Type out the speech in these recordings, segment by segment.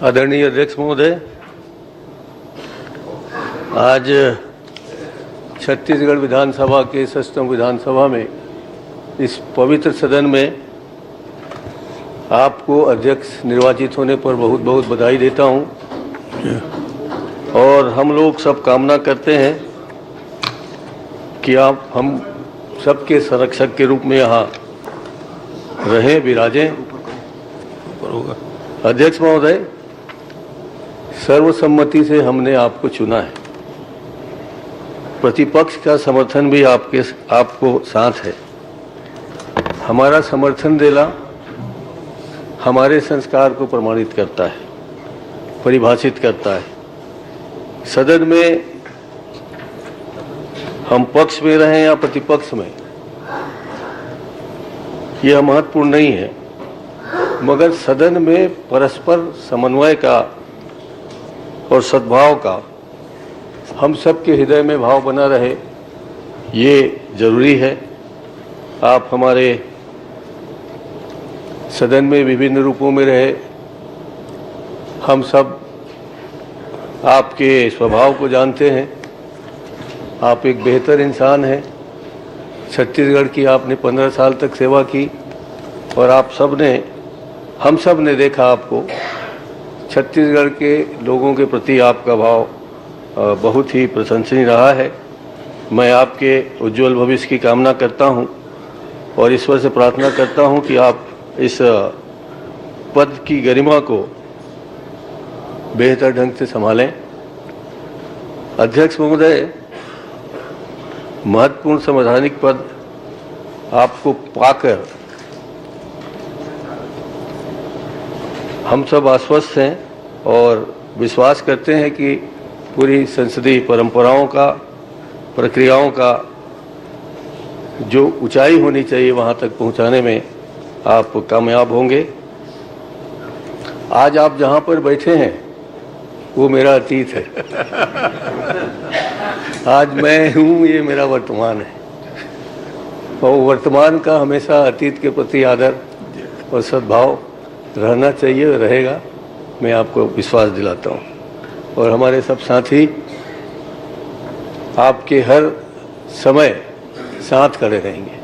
आदरणीय अध्यक्ष महोदय, आज छत्तीसगढ़ विधानसभा के 66वें विधानसभा में इस पवित्र सदन में आपको अध्यक्ष निर्वाचित होने पर बहुत बहुत बधाई देता हूं। और हम लोग सब कामना करते हैं कि आप हम सबके संरक्षक के रूप में यहाँ रहें, विराजें। अध्यक्ष महोदय, सर्वसम्मति से हमने आपको चुना है। प्रतिपक्ष का समर्थन भी आपको साथ है। हमारा समर्थन देना हमारे संस्कार को प्रमाणित करता है, परिभाषित करता है। सदन में हम पक्ष में रहें या प्रतिपक्ष में, यह महत्वपूर्ण नहीं है, मगर सदन में परस्पर समन्वय का और सद्भाव का हम सबके हृदय में भाव बना रहे, ये जरूरी है। आप हमारे सदन में विभिन्न रूपों में रहे, हम सब आपके स्वभाव को जानते हैं। आप एक बेहतर इंसान हैं। छत्तीसगढ़ की आपने 15 साल तक सेवा की और हम सब ने देखा आपको। छत्तीसगढ़ के लोगों के प्रति आपका भाव बहुत ही प्रशंसनीय रहा है। मैं आपके उज्जवल भविष्य की कामना करता हूं और ईश्वर से प्रार्थना करता हूं कि आप इस पद की गरिमा को बेहतर ढंग से संभालें। अध्यक्ष महोदय, महत्वपूर्ण संवैधानिक पद आपको पाकर हम सब आश्वस्त हैं और विश्वास करते हैं कि पूरी संसदीय परंपराओं का, प्रक्रियाओं का जो ऊंचाई होनी चाहिए वहां तक पहुंचाने में आप कामयाब होंगे। आज आप जहां पर बैठे हैं वो मेरा अतीत है। आज मैं हूं, ये मेरा वर्तमान है। और वर्तमान का हमेशा अतीत के प्रति आदर और सद्भाव रहना चाहिए, रहेगा। मैं आपको विश्वास दिलाता हूं और हमारे सब साथी आपके हर समय साथ खड़े रहेंगे।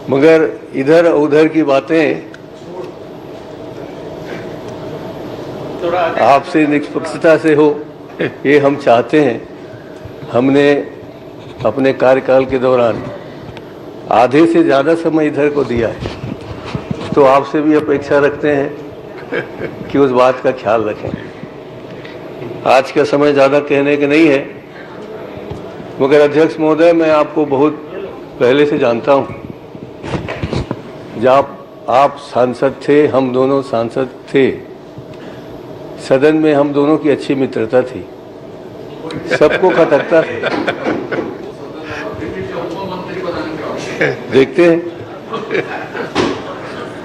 मगर इधर उधर की बातें आपसे निष्पक्षता से हो, ये हम चाहते हैं। हमने अपने कार्यकाल के दौरान आधे से ज़्यादा समय इधर को दिया है, तो आपसे भी अपेक्षा रखते हैं कि उस बात का ख्याल रखें। आज का समय ज़्यादा कहने के नहीं है, मगर अध्यक्ष महोदय, मैं आपको बहुत पहले से जानता हूं। जब आप सांसद थे, हम दोनों सांसद थे, सदन में हम दोनों की अच्छी मित्रता थी, सबको खटकता था। देखते हैं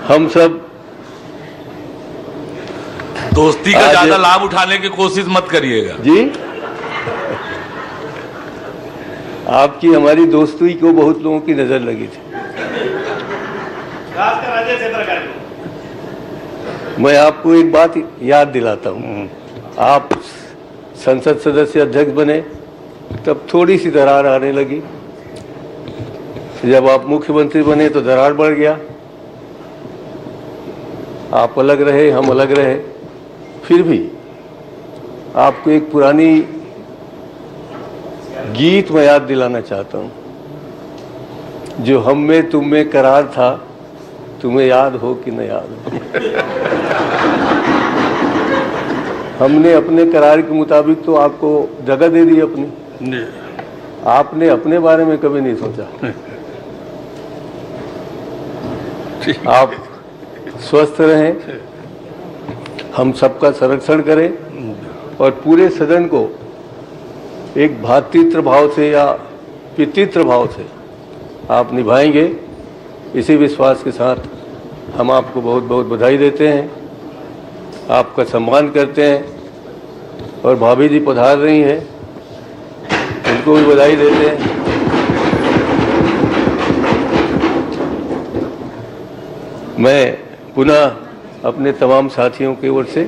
हम सब दोस्ती का ज्यादा लाभ उठाने की कोशिश मत करिएगा जी। आपकी हमारी दोस्ती को बहुत लोगों की नजर लगी थी। मैं आपको एक बात याद दिलाता हूं। आप संसद सदस्य अध्यक्ष बने तब थोड़ी सी दरार आने लगी। जब आप मुख्यमंत्री बने तो दरार बढ़ गया। आप अलग रहे, हम अलग रहे। फिर भी आपको एक पुरानी गीत मैं याद दिलाना चाहता हूं, जो हम में तुम में करार था, तुम्हें याद हो कि न याद हो। हमने अपने करार के मुताबिक तो आपको जगह दे दी अपनी, आपने अपने बारे में कभी नहीं सोचा। आप स्वस्थ रहें, हम सबका संरक्षण करें और पूरे सदन को एक भ्रातृत्व भाव से या पितृत्व भाव से आप निभाएंगे। इसी विश्वास के साथ हम आपको बहुत बहुत बधाई देते हैं, आपका सम्मान करते हैं। और भाभी जी पधार रही हैं, उनको भी बधाई देते हैं। मैं पुनः अपने तमाम साथियों की ओर से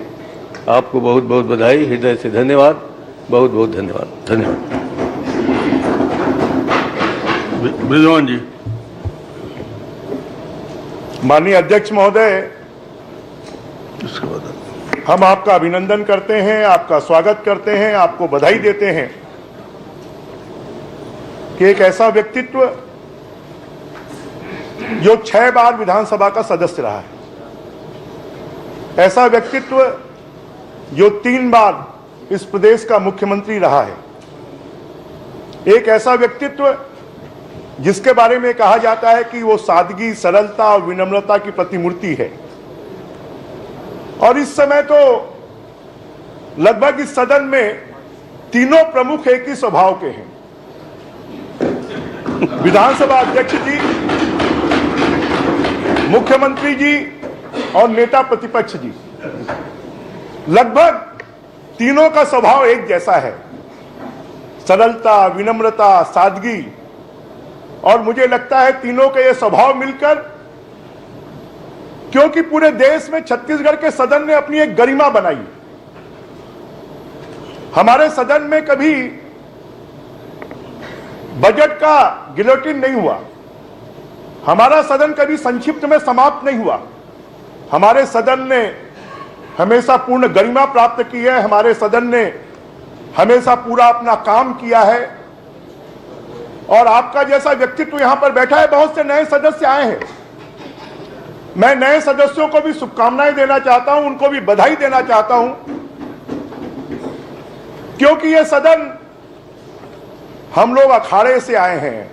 आपको बहुत बहुत बधाई, हृदय से धन्यवाद, बहुत बहुत धन्यवाद। धन्यवाद। ब्रिजमोहन जी। माननीय अध्यक्ष महोदय, उसके बाद हम आपका अभिनंदन करते हैं, आपका स्वागत करते हैं, आपको बधाई देते हैं कि एक ऐसा व्यक्तित्व जो 6 बार विधानसभा का सदस्य रहा है, ऐसा व्यक्तित्व जो 3 बार इस प्रदेश का मुख्यमंत्री रहा है, एक ऐसा व्यक्तित्व जिसके बारे में कहा जाता है कि वो सादगी, सरलता और विनम्रता की प्रतिमूर्ति है। और इस समय तो लगभग इस सदन में तीनों प्रमुख एक ही स्वभाव के हैं, विधानसभा अध्यक्ष जी, मुख्यमंत्री जी और नेता प्रतिपक्ष जी। लगभग तीनों का स्वभाव एक जैसा है, सरलता, विनम्रता, सादगी। और मुझे लगता है तीनों के ये स्वभाव मिलकर, क्योंकि पूरे देश में छत्तीसगढ़ के सदन ने अपनी एक गरिमा बनाई। हमारे सदन में कभी बजट का गिलोटिन नहीं हुआ, हमारा सदन कभी संक्षिप्त में समाप्त नहीं हुआ, हमारे सदन ने हमेशा पूर्ण गरिमा प्राप्त की है, हमारे सदन ने हमेशा पूरा अपना काम किया है। और आपका जैसा व्यक्तित्व यहां पर बैठा है, बहुत से नए सदस्य आए हैं, मैं नए सदस्यों को भी शुभकामनाएं देना चाहता हूं, उनको भी बधाई देना चाहता हूं, क्योंकि यह सदन, हम लोग अखाड़े से आए हैं,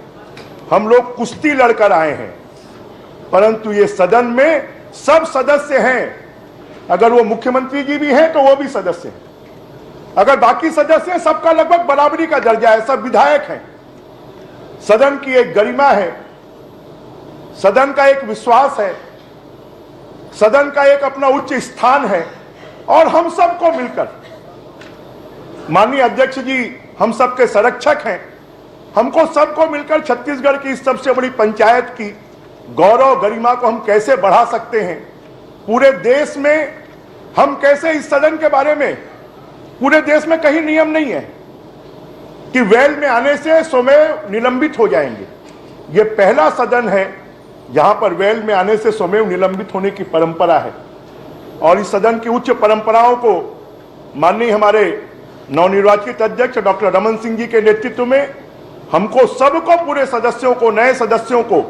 हम लोग कुश्ती लड़कर आए हैं, परंतु ये सदन में सब सदस्य हैं। अगर वो मुख्यमंत्री जी भी हैं तो वो भी सदस्य हैं, अगर बाकी सदस्य हैं, सबका लगभग बराबरी का दर्जा है, सब विधायक हैं। सदन की एक गरिमा है, सदन का एक विश्वास है, सदन का एक अपना उच्च स्थान है। और हम सबको मिलकर, माननीय अध्यक्ष जी हम सबके संरक्षक हैं, हमको सबको मिलकर छत्तीसगढ़ की इस सबसे बड़ी पंचायत की गौरव गरिमा को हम कैसे बढ़ा सकते हैं, पूरे देश में हम कैसे इस सदन के बारे में, पूरे देश में कहीं नियम नहीं है कि वेल में आने से स्वमेव निलंबित हो जाएंगे। ये पहला सदन है जहां पर वेल में आने से स्वमेव निलंबित होने की परंपरा है। और इस सदन की उच्च परंपराओं को माननीय हमारे नवनिर्वाचित अध्यक्ष डॉक्टर रमन सिंह जी के नेतृत्व में हमको सबको, पूरे सदस्यों को, नए सदस्यों को